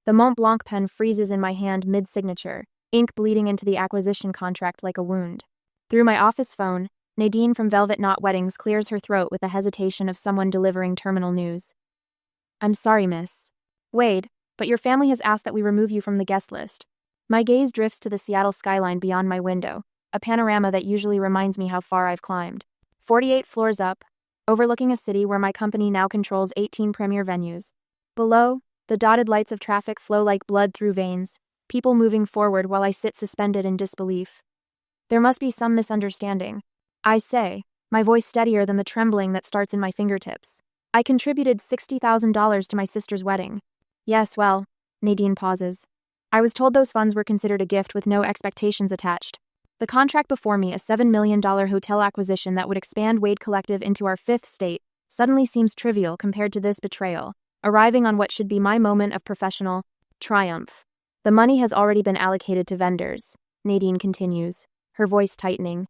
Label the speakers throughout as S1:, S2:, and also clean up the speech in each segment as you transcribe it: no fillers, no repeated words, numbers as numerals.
S1: The Mont Blanc pen freezes in my hand mid-signature, ink bleeding into the acquisition contract like a wound. Through my office phone, Nadine from Velvet Knot Weddings clears her throat with the hesitation of someone delivering terminal news. I'm sorry, miss Wade, but your family has asked that we remove you from the guest list. My gaze drifts to the Seattle skyline beyond my window, a panorama that usually reminds me how far I've climbed. 48 floors up, overlooking a city where my company now controls 18 premier venues. Below, the dotted lights of traffic flow like blood through veins, people moving forward while I sit suspended in disbelief. There must be some misunderstanding. I say, my voice steadier than the trembling that starts in my fingertips. I contributed $60,000 to my sister's wedding. Yes, well, Nadine pauses. I was told those funds were considered a gift with no expectations attached. The contract before me, a $7 million hotel acquisition that would expand Wade Collective into our fifth state, suddenly seems trivial compared to this betrayal, arriving on what should be my moment of professional triumph. The money has already been allocated to vendors, Nadine continues, her voice tightening.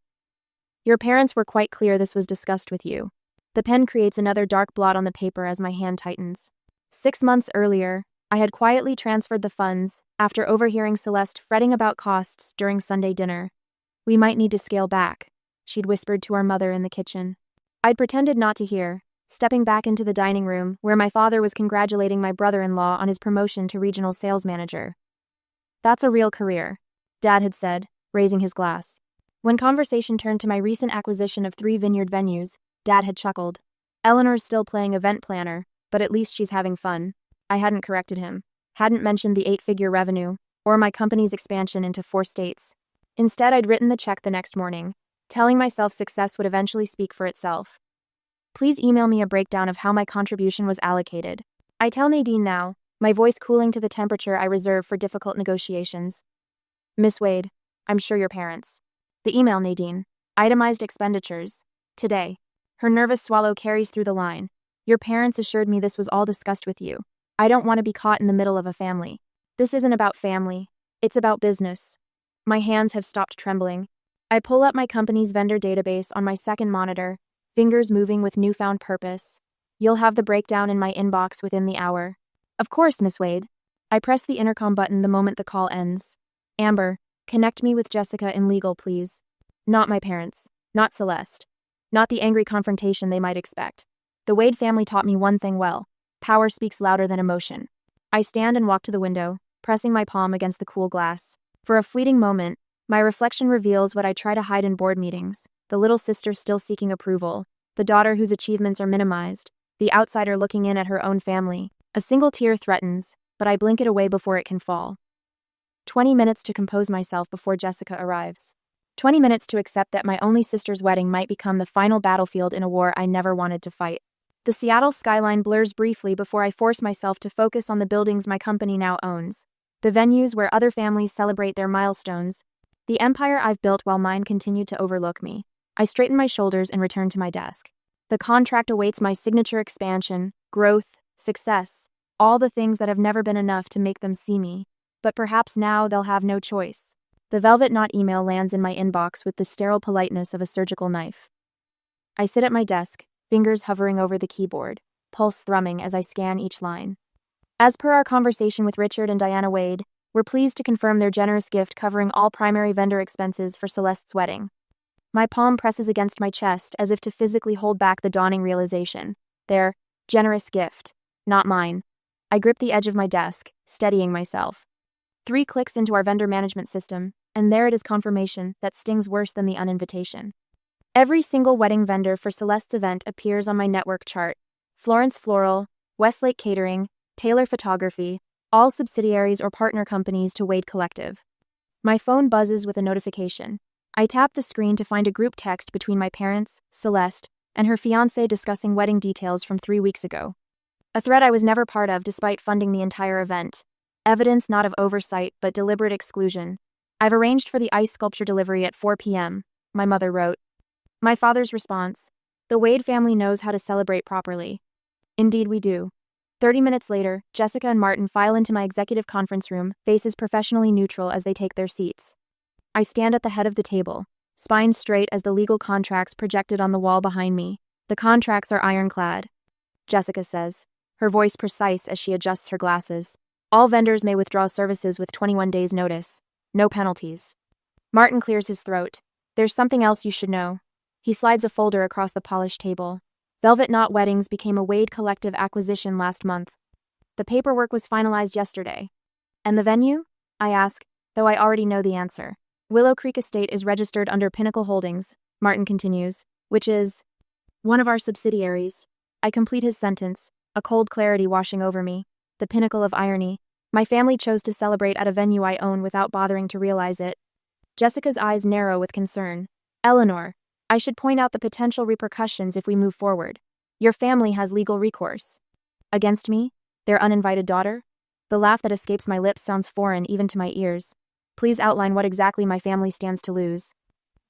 S1: Your parents were quite clear this was discussed with you. The pen creates another dark blot on the paper as my hand tightens. 6 months earlier, I had quietly transferred the funds after overhearing Celeste fretting about costs during Sunday dinner. We might need to scale back, she'd whispered to our mother in the kitchen. I'd pretended not to hear, stepping back into the dining room where my father was congratulating my brother-in-law on his promotion to regional sales manager. That's a real career, Dad had said, raising his glass. When conversation turned to my recent acquisition of 3 vineyard venues, Dad had chuckled. Eleanor's still playing event planner, but at least she's having fun. I hadn't corrected him, hadn't mentioned the 8-figure revenue, or my company's expansion into 4 states. Instead, I'd written the check the next morning, telling myself success would eventually speak for itself. Please email me a breakdown of how my contribution was allocated. I tell Nadine now, my voice cooling to the temperature I reserve for difficult negotiations. Miss Wade, I'm sure your parents. The email, Nadine. Itemized expenditures. Today. Her nervous swallow carries through the line. Your parents assured me this was all discussed with you. I don't want to be caught in the middle of a family. This isn't about family. It's about business. My hands have stopped trembling. I pull up my company's vendor database on my second monitor, fingers moving with newfound purpose. You'll have the breakdown in my inbox within the hour. Of course, Miss Wade. I press the intercom button the moment the call ends. Amber, connect me with Jessica in legal, please. Not my parents. Not Celeste. Not the angry confrontation they might expect. The Wade family taught me one thing well. Power speaks louder than emotion. I stand and walk to the window, pressing my palm against the cool glass. For a fleeting moment, my reflection reveals what I try to hide in board meetings. The little sister still seeking approval. The daughter whose achievements are minimized. The outsider looking in at her own family. A single tear threatens, but I blink it away before it can fall. 20 minutes to compose myself before Jessica arrives. 20 minutes to accept that my only sister's wedding might become the final battlefield in a war I never wanted to fight. The Seattle skyline blurs briefly before I force myself to focus on the buildings my company now owns. The venues where other families celebrate their milestones. The empire I've built while mine continued to overlook me. I straighten my shoulders and return to my desk. The contract awaits my signature expansion, growth, success, all the things that have never been enough to make them see me. But perhaps now they'll have no choice. The Velvet Knot email lands in my inbox with the sterile politeness of a surgical knife. I sit at my desk, fingers hovering over the keyboard, pulse thrumming as I scan each line. As per our conversation with Richard and Diana Wade, we're pleased to confirm their generous gift covering all primary vendor expenses for Celeste's wedding. My palm presses against my chest as if to physically hold back the dawning realization. Their generous gift, not mine. I grip the edge of my desk, steadying myself. 3 clicks into our vendor management system, and there it is, confirmation that stings worse than the uninvitation. Every single wedding vendor for Celeste's event appears on my network chart. Florence Floral, Westlake Catering, Taylor Photography, all subsidiaries or partner companies to Wade Collective. My phone buzzes with a notification. I tap the screen to find a group text between my parents, Celeste, and her fiancé discussing wedding details from 3 weeks ago. A thread I was never part of despite funding the entire event. Evidence not of oversight but deliberate exclusion. I've arranged for the ice sculpture delivery at 4 p.m., my mother wrote. My father's response. The Wade family knows how to celebrate properly. Indeed we do. 30 minutes later, Jessica and Martin file into my executive conference room, faces professionally neutral as they take their seats. I stand at the head of the table, spine straight as the legal contracts projected on the wall behind me. The contracts are ironclad, Jessica says, her voice precise as she adjusts her glasses. All vendors may withdraw services with 21 days notice. No penalties. Martin clears his throat. There's something else you should know. He slides a folder across the polished table. Velvet Knot Weddings became a Wade Collective acquisition last month. The paperwork was finalized yesterday. And the venue? I ask, though I already know the answer. Willow Creek Estate is registered under Pinnacle Holdings, Martin continues, which is one of our subsidiaries. I complete his sentence, a cold clarity washing over me, the pinnacle of irony. My family chose to celebrate at a venue I own without bothering to realize it. Jessica's eyes narrow with concern. Eleanor, I should point out the potential repercussions if we move forward. Your family has legal recourse. Against me? Their uninvited daughter? The laugh that escapes my lips sounds foreign even to my ears. Please outline what exactly my family stands to lose.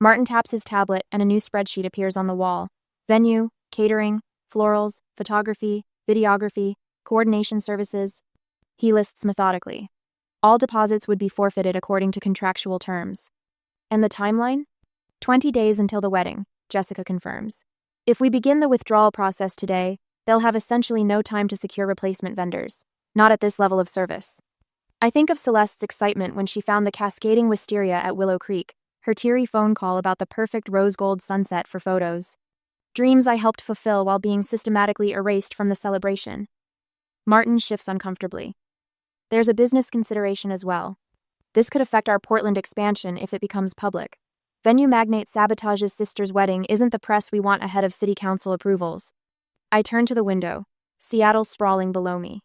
S1: Martin taps his tablet and a new spreadsheet appears on the wall. Venue, catering, florals, photography, videography, coordination services. He lists methodically. All deposits would be forfeited according to contractual terms. And the timeline? 20 days until the wedding, Jessica confirms. If we begin the withdrawal process today, they'll have essentially no time to secure replacement vendors. Not at this level of service. I think of Celeste's excitement when she found the cascading wisteria at Willow Creek, her teary phone call about the perfect rose gold sunset for photos. Dreams I helped fulfill while being systematically erased from the celebration. Martin shifts uncomfortably. There's a business consideration as well. This could affect our Portland expansion if it becomes public. Venue magnate sabotages sister's wedding isn't the press we want ahead of city council approvals. I turn to the window, Seattle sprawling below me.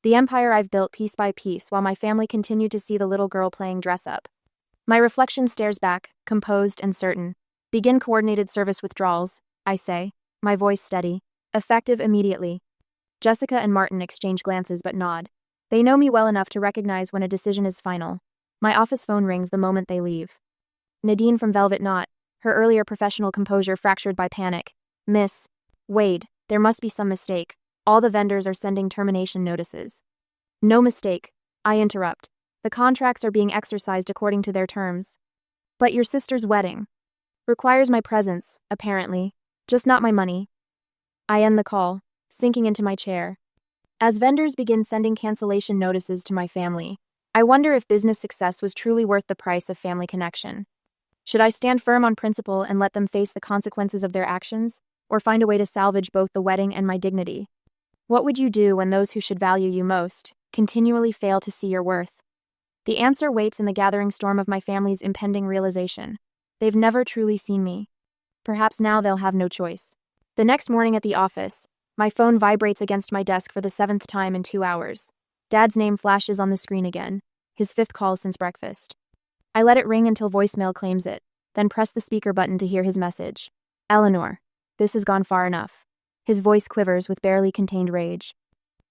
S1: The empire I've built piece by piece while my family continued to see the little girl playing dress-up. My reflection stares back, composed and certain. Begin coordinated service withdrawals, I say, my voice steady, effective immediately. Jessica and Martin exchange glances but nod. They know me well enough to recognize when a decision is final. My office phone rings the moment they leave. Nadine from Velvet Knot, her earlier professional composure fractured by panic. Miss Wade, there must be some mistake. All the vendors are sending termination notices. No mistake, I interrupt. The contracts are being exercised according to their terms. But your sister's wedding requires my presence, apparently, just not my money. I end the call, sinking into my chair. As vendors begin sending cancellation notices to my family, I wonder if business success was truly worth the price of family connection. Should I stand firm on principle and let them face the consequences of their actions, or find a way to salvage both the wedding and my dignity? What would you do when those who should value you most continually fail to see your worth? The answer waits in the gathering storm of my family's impending realization. They've never truly seen me. Perhaps now they'll have no choice. The next morning at the office, my phone vibrates against my desk for the 7th time in 2 hours. Dad's name flashes on the screen again, his 5th call since breakfast. I let it ring until voicemail claims it, then press the speaker button to hear his message. Eleanor, this has gone far enough. His voice quivers with barely contained rage.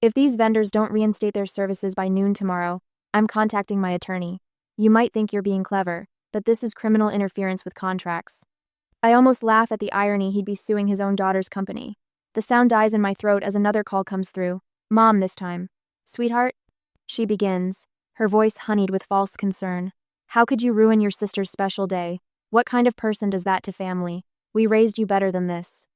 S1: If these vendors don't reinstate their services by noon tomorrow, I'm contacting my attorney. You might think you're being clever, but this is criminal interference with contracts. I almost laugh at the irony he'd be suing his own daughter's company. The sound dies in my throat as another call comes through. Mom this time. Sweetheart? She begins, her voice honeyed with false concern. How could you ruin your sister's special day? What kind of person does that to family? We raised you better than this.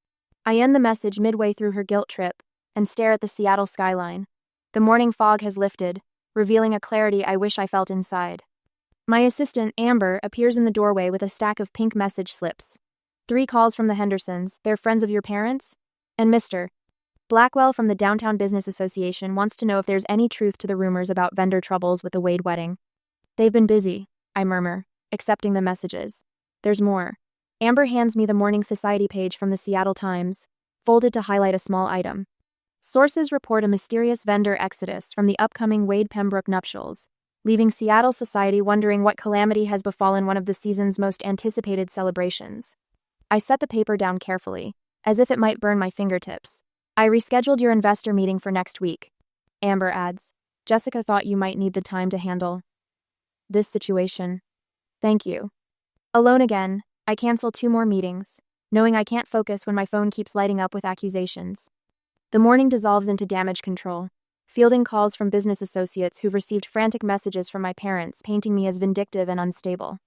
S1: I end the message midway through her guilt trip and stare at the Seattle skyline. The morning fog has lifted, revealing a clarity I wish I felt inside. My assistant, Amber, appears in the doorway with a stack of pink message slips. 3 calls from the Hendersons, they're friends of your parents? And Mr. Blackwell from the Downtown Business Association wants to know if there's any truth to the rumors about vendor troubles with the Wade wedding. They've been busy, I murmur, accepting the messages. There's more. Amber hands me the Morning Society page from the Seattle Times, folded to highlight a small item. Sources report a mysterious vendor exodus from the upcoming Wade-Pembroke nuptials, leaving Seattle society wondering what calamity has befallen one of the season's most anticipated celebrations. I set the paper down carefully, as if it might burn my fingertips. I rescheduled your investor meeting for next week. Amber adds, Jessica thought you might need the time to handle this situation. Thank you. Alone again, I cancel 2 more meetings, knowing I can't focus when my phone keeps lighting up with accusations. The morning dissolves into damage control, fielding calls from business associates who've received frantic messages from my parents painting me as vindictive and unstable.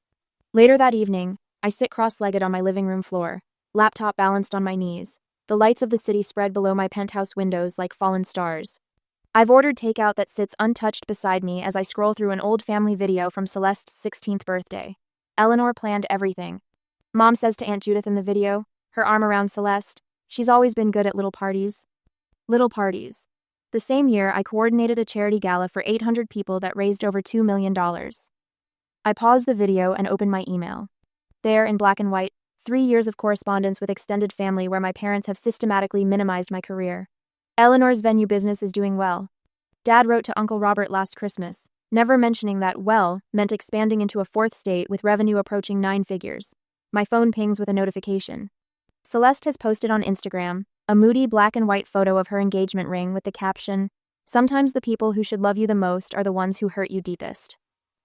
S1: Later that evening, I sit cross-legged on my living room floor, laptop balanced on my knees, the lights of the city spread below my penthouse windows like fallen stars. I've ordered takeout that sits untouched beside me as I scroll through an old family video from Celeste's 16th birthday. Eleanor planned everything. Mom says to Aunt Judith in the video, her arm around Celeste, she's always been good at little parties. Little parties. The same year, I coordinated a charity gala for 800 people that raised over $2 million. I paused the video and opened my email. There, in black and white, 3 years of correspondence with extended family where my parents have systematically minimized my career. Eleanor's venue business is doing well. Dad wrote to Uncle Robert last Christmas, never mentioning that well meant expanding into a 4th state with revenue approaching 9 figures. My phone pings with a notification. Celeste has posted on Instagram a moody black and white photo of her engagement ring with the caption, "Sometimes the people who should love you the most are the ones who hurt you deepest.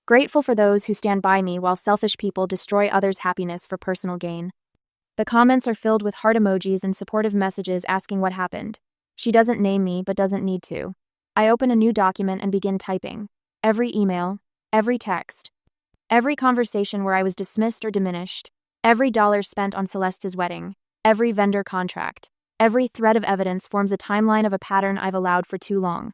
S1: Grateful for those who stand by me while selfish people destroy others' happiness for personal gain." The comments are filled with heart emojis and supportive messages asking what happened. She doesn't name me but doesn't need to. I open a new document and begin typing. Every email, every text, every conversation where I was dismissed or diminished, every dollar spent on Celeste's wedding, every vendor contract, every thread of evidence forms a timeline of a pattern I've allowed for too long.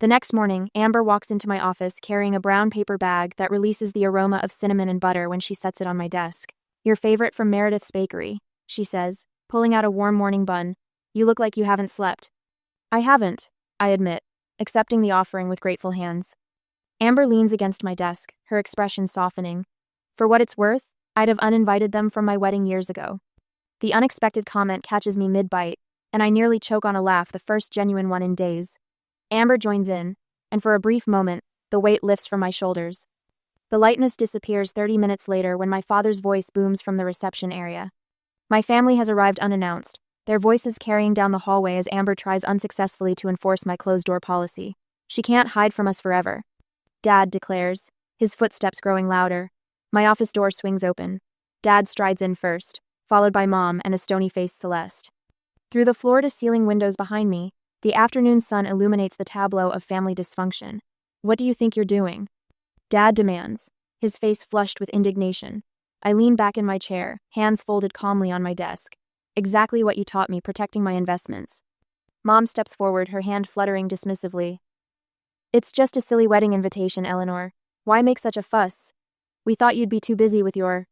S1: The next morning, Amber walks into my office carrying a brown paper bag that releases the aroma of cinnamon and butter when she sets it on my desk. "Your favorite from Meredith's Bakery," she says, pulling out a warm morning bun. "You look like you haven't slept." "I haven't," I admit, accepting the offering with grateful hands. Amber leans against my desk, her expression softening. For what it's worth, I'd have uninvited them from my wedding years ago. The unexpected comment catches me mid-bite, and I nearly choke on a laugh, the first genuine one in days. Amber joins in, and for a brief moment, the weight lifts from my shoulders. The lightness disappears 30 minutes later when my father's voice booms from the reception area. My family has arrived unannounced, their voices carrying down the hallway as Amber tries unsuccessfully to enforce my closed-door policy. She can't hide from us forever. Dad declares, his footsteps growing louder. My office door swings open. Dad strides in first, followed by Mom and a stony-faced Celeste. Through the floor-to-ceiling windows behind me, the afternoon sun illuminates the tableau of family dysfunction. "What do you think you're doing?" Dad demands, his face flushed with indignation. I lean back in my chair, hands folded calmly on my desk. "Exactly what you taught me, protecting my investments." Mom steps forward, her hand fluttering dismissively. "It's just a silly wedding invitation, Eleanor. Why make such a fuss? We thought you'd be too busy with your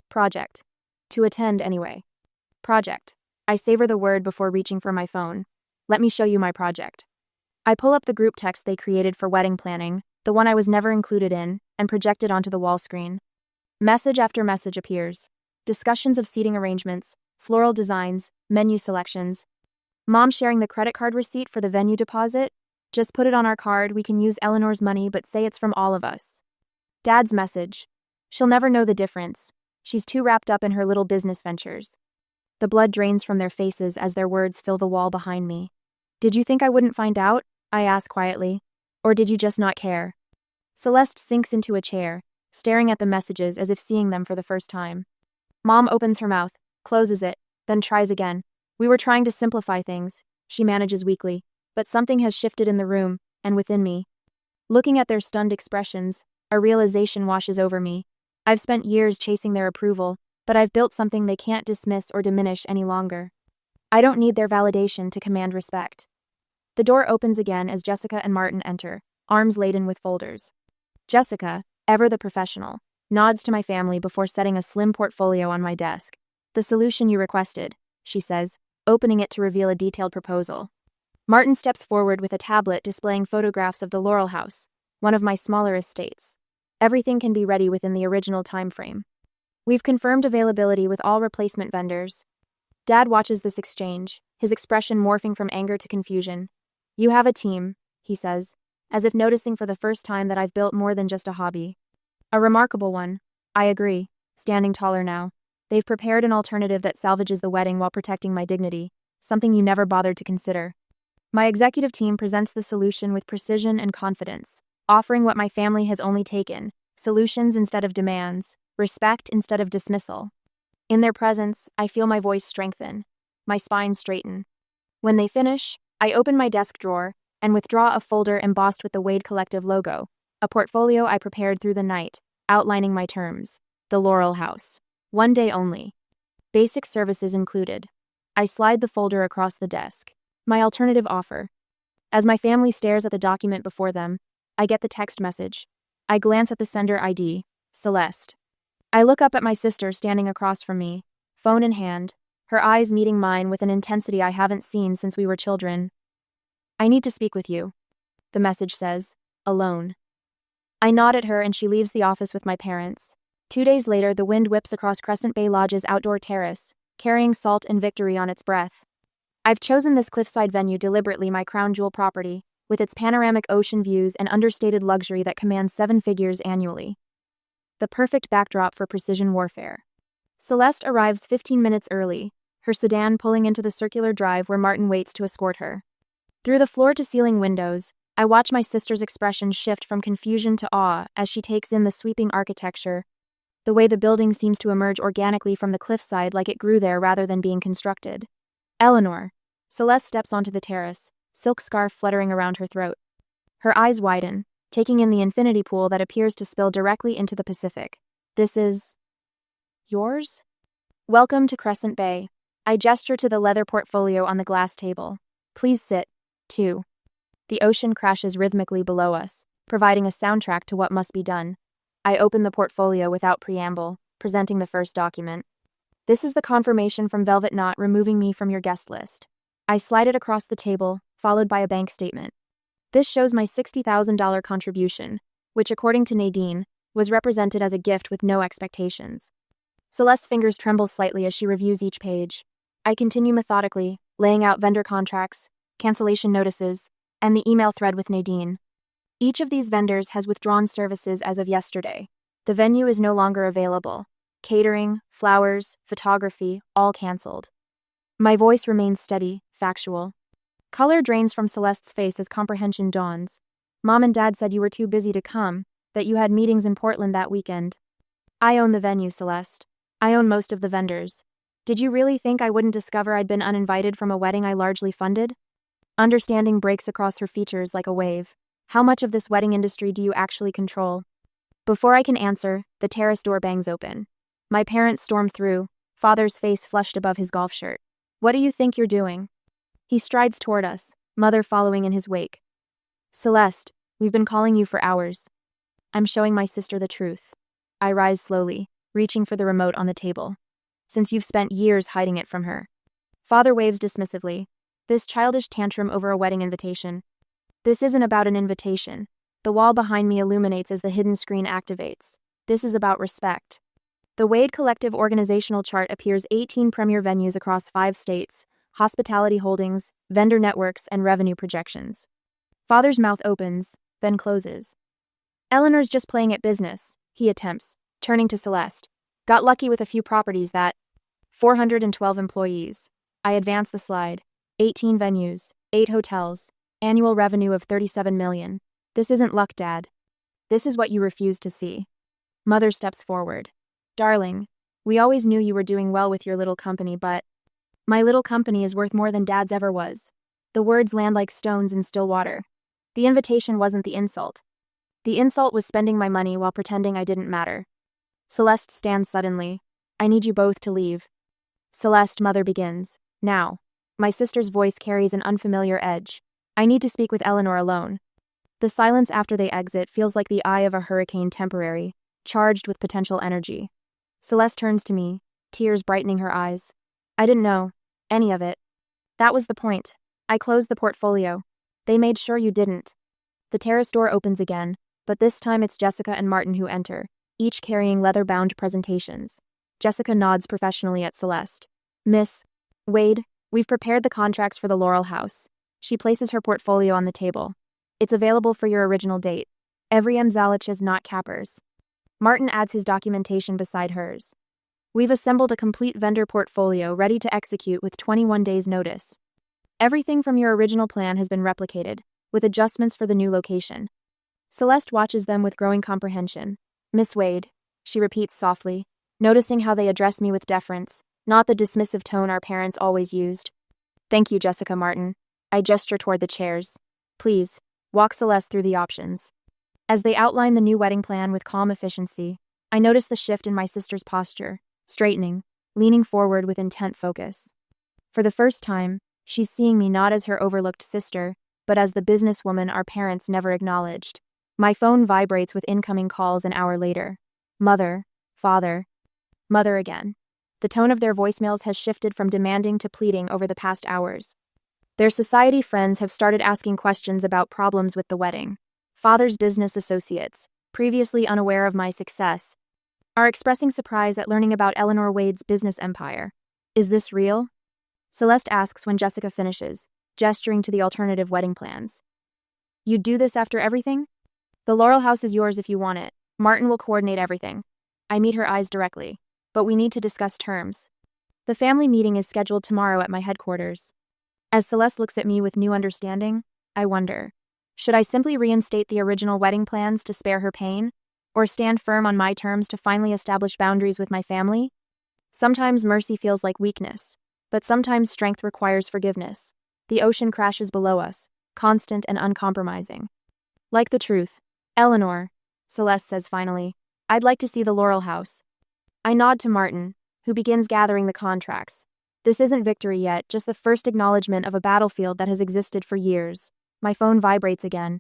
S1: project. To attend anyway." Project. I savor the word before reaching for my phone. "Let me show you my project." I pull up the group text they created for wedding planning, the one I was never included in, and project it onto the wall screen. Message after message appears. Discussions of seating arrangements, floral designs, menu selections. Mom sharing the credit card receipt for the venue deposit. "Just put it on our card, we can use Eleanor's money but say it's from all of us." Dad's message. "She'll never know the difference. She's too wrapped up in her little business ventures." The blood drains from their faces as their words fill the wall behind me. "Did you think I wouldn't find out?" I ask quietly. "Or did you just not care?" Celeste sinks into a chair, staring at the messages as if seeing them for the first time. Mom opens her mouth, closes it, then tries again. "We were trying to simplify things," she manages weakly, "but something has shifted in the room, and within me." Looking at their stunned expressions, a realization washes over me. I've spent years chasing their approval, but I've built something they can't dismiss or diminish any longer. I don't need their validation to command respect. The door opens again as Jessica and Martin enter, arms laden with folders. Jessica, ever the professional, nods to my family before setting a slim portfolio on my desk. "The solution you requested," she says, opening it to reveal a detailed proposal. Martin steps forward with a tablet displaying photographs of the Laurel House, one of my smaller estates. Everything can be ready within the original time frame. We've confirmed availability with all replacement vendors. Dad watches this exchange, his expression morphing from anger to confusion. "You have a team," he says, as if noticing for the first time that I've built more than just a hobby. "A remarkable one," I agree, standing taller now. "They've prepared an alternative that salvages the wedding while protecting my dignity, something you never bothered to consider." My executive team presents the solution with precision and confidence, offering what my family has only taken, solutions instead of demands, respect instead of dismissal. In their presence, I feel my voice strengthen, my spine straighten. When they finish, I open my desk drawer and withdraw a folder embossed with the Wade Collective logo, a portfolio I prepared through the night, outlining my terms. The Laurel House. 1 day only. Basic services included. I slide the folder across the desk. My alternative offer. As my family stares at the document before them, I get the text message. I glance at the sender ID, Celeste. I look up at my sister standing across from me, phone in hand, her eyes meeting mine with an intensity I haven't seen since we were children. I need to speak with you, the message says, alone. I nod at her and she leaves the office with my parents. 2 days later, the wind whips across Crescent Bay Lodge's outdoor terrace, carrying salt and victory on its breath. I've chosen this cliffside venue deliberately, my crown jewel property, with its panoramic ocean views and understated luxury that commands 7 figures annually. The perfect backdrop for precision warfare. Celeste arrives 15 minutes early, her sedan pulling into the circular drive where Martin waits to escort her. Through the floor-to-ceiling windows, I watch my sister's expression shift from confusion to awe as she takes in the sweeping architecture, the way the building seems to emerge organically from the cliffside like it grew there rather than being constructed. Eleanor. Celeste steps onto the terrace, silk scarf fluttering around her throat. Her eyes widen, taking in the infinity pool that appears to spill directly into the Pacific. This is... yours? Welcome to Crescent Bay. I gesture to the leather portfolio on the glass table. Please sit, too. The ocean crashes rhythmically below us, providing a soundtrack to what must be done. I open the portfolio without preamble, presenting the first document. This is the confirmation from Velvet Knot removing me from your guest list. I slide it across the table, followed by a bank statement. This shows my $60,000 contribution, which, according to Nadine, was represented as a gift with no expectations. Celeste's fingers tremble slightly as she reviews each page. I continue methodically, laying out vendor contracts, cancellation notices, and the email thread with Nadine. Each of these vendors has withdrawn services as of yesterday. The venue is no longer available. Catering, flowers, photography, all canceled. My voice remains steady, factual. Color drains from Celeste's face as comprehension dawns. Mom and Dad said you were too busy to come, that you had meetings in Portland that weekend. I own the venue, Celeste. I own most of the vendors. Did you really think I wouldn't discover I'd been uninvited from a wedding I largely funded? Understanding breaks across her features like a wave. How much of this wedding industry do you actually control? Before I can answer, the terrace door bangs open. My parents storm through, father's face flushed above his golf shirt. What do you think you're doing? He strides toward us, mother following in his wake. Celeste, we've been calling you for hours. I'm showing my sister the truth. I rise slowly, reaching for the remote on the table. Since you've spent years hiding it from her. Father waves dismissively. This childish tantrum over a wedding invitation. This isn't about an invitation. The wall behind me illuminates as the hidden screen activates. This is about respect. The Wade Collective organizational chart appears 18 premier venues across 5 states, hospitality holdings, vendor networks, and revenue projections. Father's mouth opens, then closes. Eleanor's just playing at business, he attempts, turning to Celeste. Got lucky with a few properties that... 412 employees. I advance the slide. 18 venues, 8 hotels, annual revenue of $37 million. This isn't luck, Dad. This is what you refuse to see. Mother steps forward. Darling, we always knew you were doing well with your little company, but... My little company is worth more than Dad's ever was. The words land like stones in still water. The invitation wasn't the insult. The insult was spending my money while pretending I didn't matter. Celeste stands suddenly. I need you both to leave. Celeste, mother begins. Now. My sister's voice carries an unfamiliar edge. I need to speak with Eleanor alone. The silence after they exit feels like the eye of a hurricane, temporary, charged with potential energy. Celeste turns to me, tears brightening her eyes. I didn't know any of it. That was the point. I closed the portfolio. They made sure you didn't. The terrace door opens again, but this time it's Jessica and Martin who enter, each carrying leather-bound presentations. Jessica nods professionally at Celeste. Miss Wade, we've prepared the contracts for the Laurel House. She places her portfolio on the table. It's available for your original date. Every Zalich is not cappers. Martin adds his documentation beside hers. We've assembled a complete vendor portfolio ready to execute with 21 days' notice. Everything from your original plan has been replicated, with adjustments for the new location. Celeste watches them with growing comprehension. Miss Wade, she repeats softly, noticing how they address me with deference, not the dismissive tone our parents always used. Thank you, Jessica Martin. I gesture toward the chairs. Please, walk Celeste through the options. As they outline the new wedding plan with calm efficiency, I notice the shift in my sister's posture, straightening, leaning forward with intent focus. For the first time, she's seeing me not as her overlooked sister, but as the businesswoman our parents never acknowledged. My phone vibrates with incoming calls an hour later. Mother, father, mother again. The tone of their voicemails has shifted from demanding to pleading over the past hours. Their society friends have started asking questions about problems with the wedding. Father's business associates, previously unaware of my success, are expressing surprise at learning about Eleanor Wade's business empire. Is this real? Celeste asks when Jessica finishes, gesturing to the alternative wedding plans. You'd do this after everything? The Laurel House is yours if you want it. Martin will coordinate everything. I meet her eyes directly. But we need to discuss terms. The family meeting is scheduled tomorrow at my headquarters. As Celeste looks at me with new understanding, I wonder, should I simply reinstate the original wedding plans to spare her pain? Or stand firm on my terms to finally establish boundaries with my family? Sometimes mercy feels like weakness, but sometimes strength requires forgiveness. The ocean crashes below us, constant and uncompromising. Like the truth. Eleanor, Celeste says finally, I'd like to see the Laurel House. I nod to Martin, who begins gathering the contracts. This isn't victory yet, just the first acknowledgement of a battlefield that has existed for years. My phone vibrates again.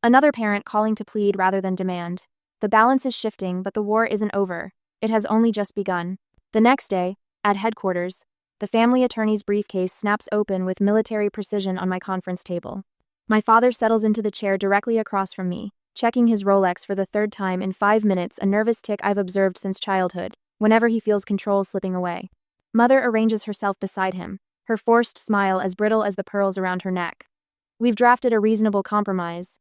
S1: Another parent calling to plead rather than demand. The balance is shifting, but the war isn't over. It has only just begun. The next day, at headquarters, the family attorney's briefcase snaps open with military precision on my conference table. My father settles into the chair directly across from me, checking his Rolex for the third time in 5 minutes, a nervous tic I've observed since childhood, whenever he feels control slipping away. Mother arranges herself beside him, her forced smile as brittle as the pearls around her neck. We've drafted a reasonable compromise,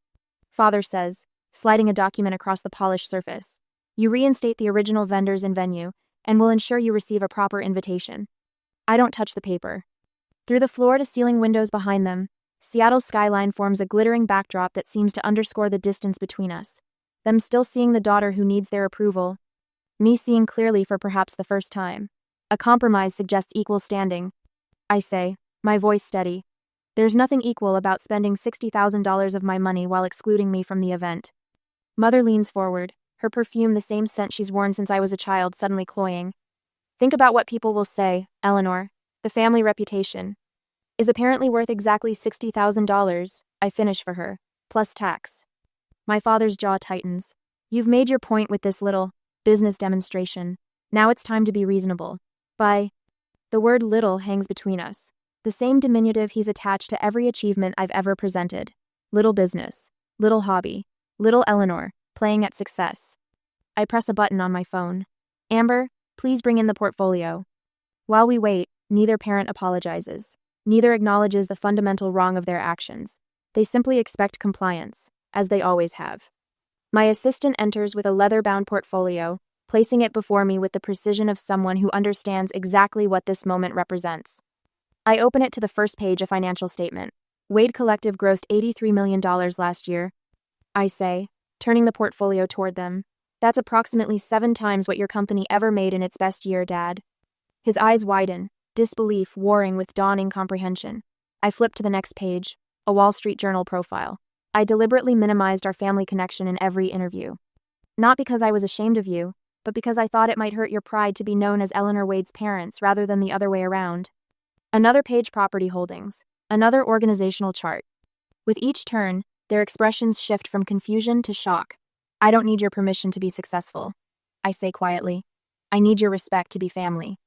S1: Father says, sliding a document across the polished surface. You reinstate the original vendors and venue, and will ensure you receive a proper invitation. I don't touch the paper. Through the floor-to-ceiling windows behind them, Seattle's skyline forms a glittering backdrop that seems to underscore the distance between us. Them still seeing the daughter who needs their approval. Me seeing clearly for perhaps the first time. A compromise suggests equal standing. I say, my voice steady. There's nothing equal about spending $60,000 of my money while excluding me from the event. Mother leans forward, her perfume the same scent she's worn since I was a child suddenly cloying. Think about what people will say, Eleanor. The family reputation is apparently worth exactly $60,000, I finish for her, plus tax. My father's jaw tightens. You've made your point with this little business demonstration. Now it's time to be reasonable. The word little hangs between us. The same diminutive he's attached to every achievement I've ever presented. Little business, little hobby, little Eleanor, playing at success. I press a button on my phone. Amber, please bring in the portfolio. While we wait, neither parent apologizes. Neither acknowledges the fundamental wrong of their actions. They simply expect compliance, as they always have. My assistant enters with a leather-bound portfolio, placing it before me with the precision of someone who understands exactly what this moment represents. I open it to the first page, a financial statement. Wade Collective grossed $83 million last year. I say, turning the portfolio toward them. That's approximately 7 times what your company ever made in its best year, Dad. His eyes widen, disbelief warring with dawning comprehension. I flip to the next page, a Wall Street Journal profile. I deliberately minimized our family connection in every interview. Not because I was ashamed of you, but because I thought it might hurt your pride to be known as Eleanor Wade's parents rather than the other way around. Another page, property holdings. Another organizational chart. With each turn, their expressions shift from confusion to shock. I don't need your permission to be successful, I say quietly. I need your respect to be family.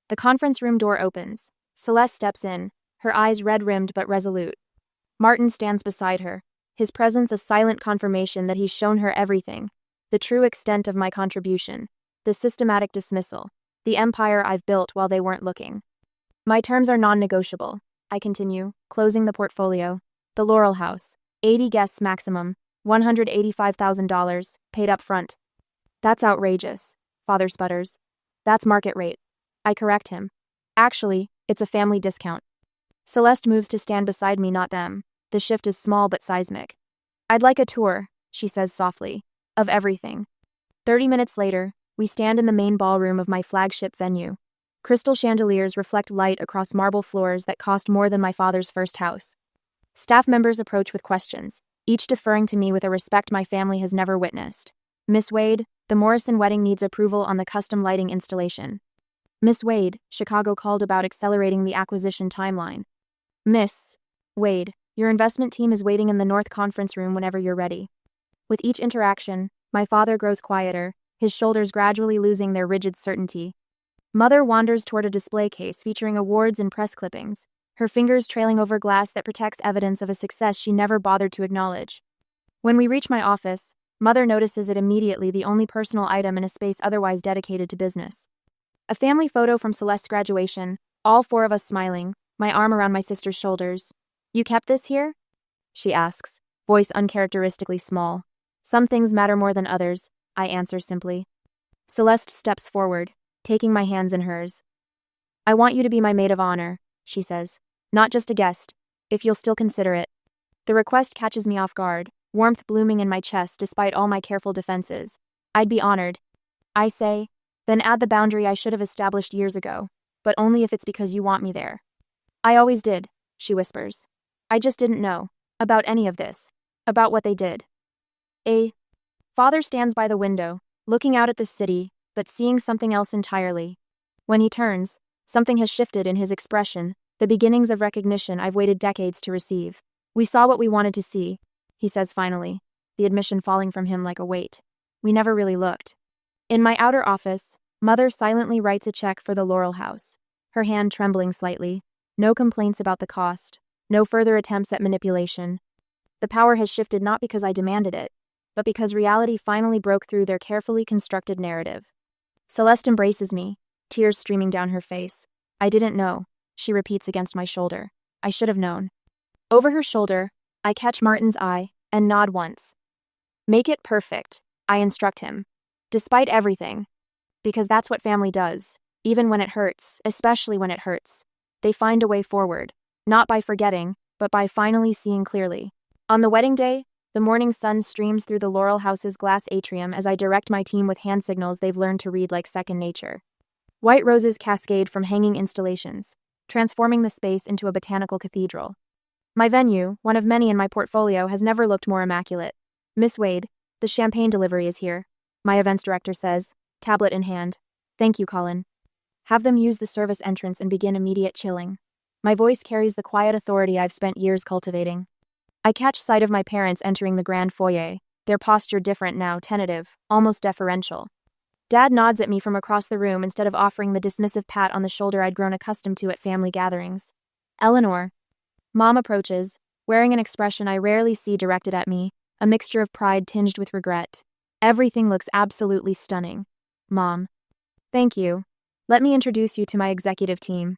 S1: The conference room door opens. Celeste steps in, her eyes red-rimmed but resolute. Martin stands beside her, his presence a silent confirmation that he's shown her everything. The true extent of my contribution, the systematic dismissal, the empire I've built while they weren't looking. My terms are non-negotiable, I continue, closing the portfolio. The Laurel House, 80 guests maximum, $185,000, paid up front. That's outrageous, Father sputters. That's market rate. I correct him. Actually, it's a family discount. Celeste moves to stand beside me, not them. The shift is small but seismic. I'd like a tour, she says softly, of everything. 30 minutes later, we stand in the main ballroom of my flagship venue. Crystal chandeliers reflect light across marble floors that cost more than my father's first house. Staff members approach with questions, each deferring to me with a respect my family has never witnessed. Miss Wade, the Morrison wedding needs approval on the custom lighting installation. Miss Wade, Chicago called about accelerating the acquisition timeline. Miss Wade, Your investment team is waiting in the North Conference Room whenever you're ready. With each interaction, my father grows quieter, his shoulders gradually losing their rigid certainty. Mother wanders toward a display case featuring awards and press clippings, her fingers trailing over glass that protects evidence of a success she never bothered to acknowledge. When we reach my office, Mother notices it immediately, the only personal item in a space otherwise dedicated to business. A family photo from Celeste's graduation, all four of us smiling, my arm around my sister's shoulders. "You kept this here?" she asks, voice uncharacteristically small. "Some things matter more than others," I answer simply. Celeste steps forward, taking my hands in hers. "I want you to be my maid of honor," she says. "Not just a guest, if you'll still consider it." The request catches me off guard, warmth blooming in my chest despite all my careful defenses. "I'd be honored," I say, then add the boundary I should have established years ago, "but only if it's because you want me there." "I always did," she whispers. "I just didn't know about any of this, about what they did." Father stands by the window, looking out at the city, but seeing something else entirely. When he turns, something has shifted in his expression, the beginnings of recognition I've waited decades to receive. "We saw what we wanted to see," he says finally, the admission falling from him like a weight. "We never really looked." In my outer office, Mother silently writes a check for the Laurel House, her hand trembling slightly. No complaints about the cost, no further attempts at manipulation. The power has shifted not because I demanded it, but because reality finally broke through their carefully constructed narrative. Celeste embraces me, tears streaming down her face. "I didn't know," she repeats against my shoulder. "I should have known." Over her shoulder, I catch Martin's eye and nod once. "Make it perfect," I instruct him. "Despite everything. Because that's what family does, even when it hurts, especially when it hurts. They find a way forward, not by forgetting, but by finally seeing clearly." On the wedding day, the morning sun streams through the Laurel House's glass atrium as I direct my team with hand signals they've learned to read like second nature. White roses cascade from hanging installations, transforming the space into a botanical cathedral. My venue, one of many in my portfolio, has never looked more immaculate. "Miss Wade, the champagne delivery is here," my events director says, tablet in hand. "Thank you, Colin. Have them use the service entrance and begin immediate chilling." My voice carries the quiet authority I've spent years cultivating. I catch sight of my parents entering the grand foyer, their posture different now, tentative, almost deferential. Dad nods at me from across the room instead of offering the dismissive pat on the shoulder I'd grown accustomed to at family gatherings. "Eleanor." Mom approaches, wearing an expression I rarely see directed at me, a mixture of pride tinged with regret. "Everything looks absolutely stunning, Mom." "Thank you. Let me introduce you to my executive team."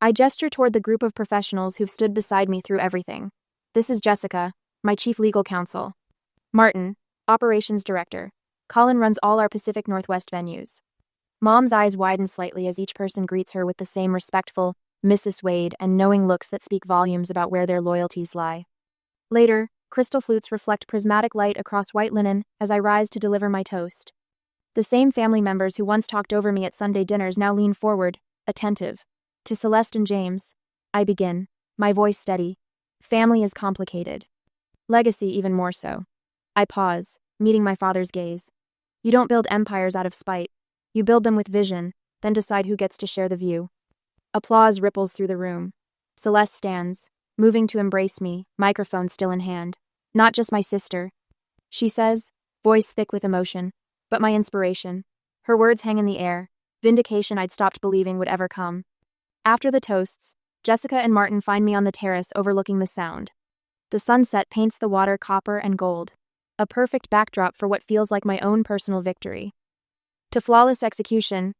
S1: I gesture toward the group of professionals who've stood beside me through everything. "This is Jessica, my chief legal counsel. Martin, operations director. Colin runs all our Pacific Northwest venues." Mom's eyes widen slightly as each person greets her with the same respectful, "Mrs. Wade," and knowing looks that speak volumes about where their loyalties lie. Later, crystal flutes reflect prismatic light across white linen as I rise to deliver my toast. The same family members who once talked over me at Sunday dinners now lean forward, attentive. "To Celeste and James," I begin, my voice steady. "Family is complicated. Legacy even more so." I pause, meeting my father's gaze. "You don't build empires out of spite. You build them with vision, then decide who gets to share the view." Applause ripples through the room. Celeste stands, moving to embrace me, microphone still in hand. "Not just my sister," she says, voice thick with emotion, "but my inspiration." Her words hang in the air, vindication I'd stopped believing would ever come. After the toasts, Jessica and Martin find me on the terrace overlooking the Sound. The sunset paints the water copper and gold, a perfect backdrop for what feels like my own personal victory. "To flawless execution,"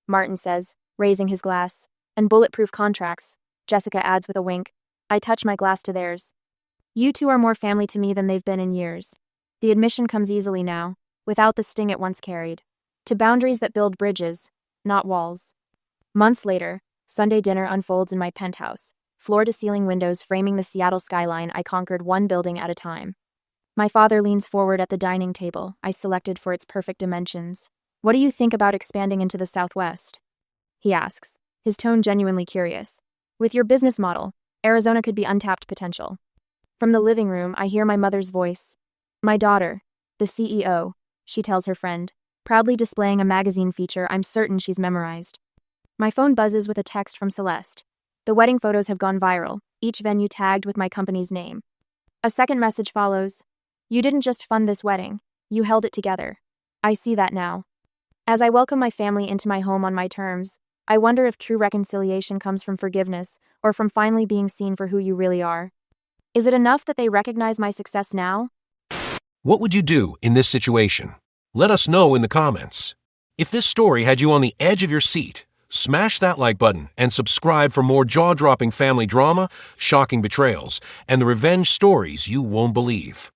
S1: Martin says, raising his glass, "and bulletproof contracts," Jessica adds with a wink. I touch my glass to theirs. "You two are more family to me than they've been in years." The admission comes easily now, without the sting it once carried. To boundaries that build bridges, not walls. Months later, Sunday dinner unfolds in my penthouse, floor-to-ceiling windows framing the Seattle skyline I conquered one building at a time. My father leans forward at the dining table I selected for its perfect dimensions. "What do you think about expanding into the Southwest?" he asks, his tone genuinely curious. "With your business model, Arizona could be untapped potential." From the living room, I hear my mother's voice. "My daughter, the CEO," she tells her friend, proudly displaying a magazine feature I'm certain she's memorized. My phone buzzes with a text from Celeste. "The wedding photos have gone viral. each venue tagged with my company's name. A second message follows. You didn't just fund this wedding, you held it together. I see that now. As I welcome my family into my home on my terms, I wonder if true reconciliation comes from forgiveness or from finally being seen for who you really are. Is it enough that they recognize my success now?
S2: What would you do in this situation? Let us know in the comments. If this story had you on the edge of your seat, smash that like button and subscribe for more jaw-dropping family drama, shocking betrayals, and the revenge stories you won't believe.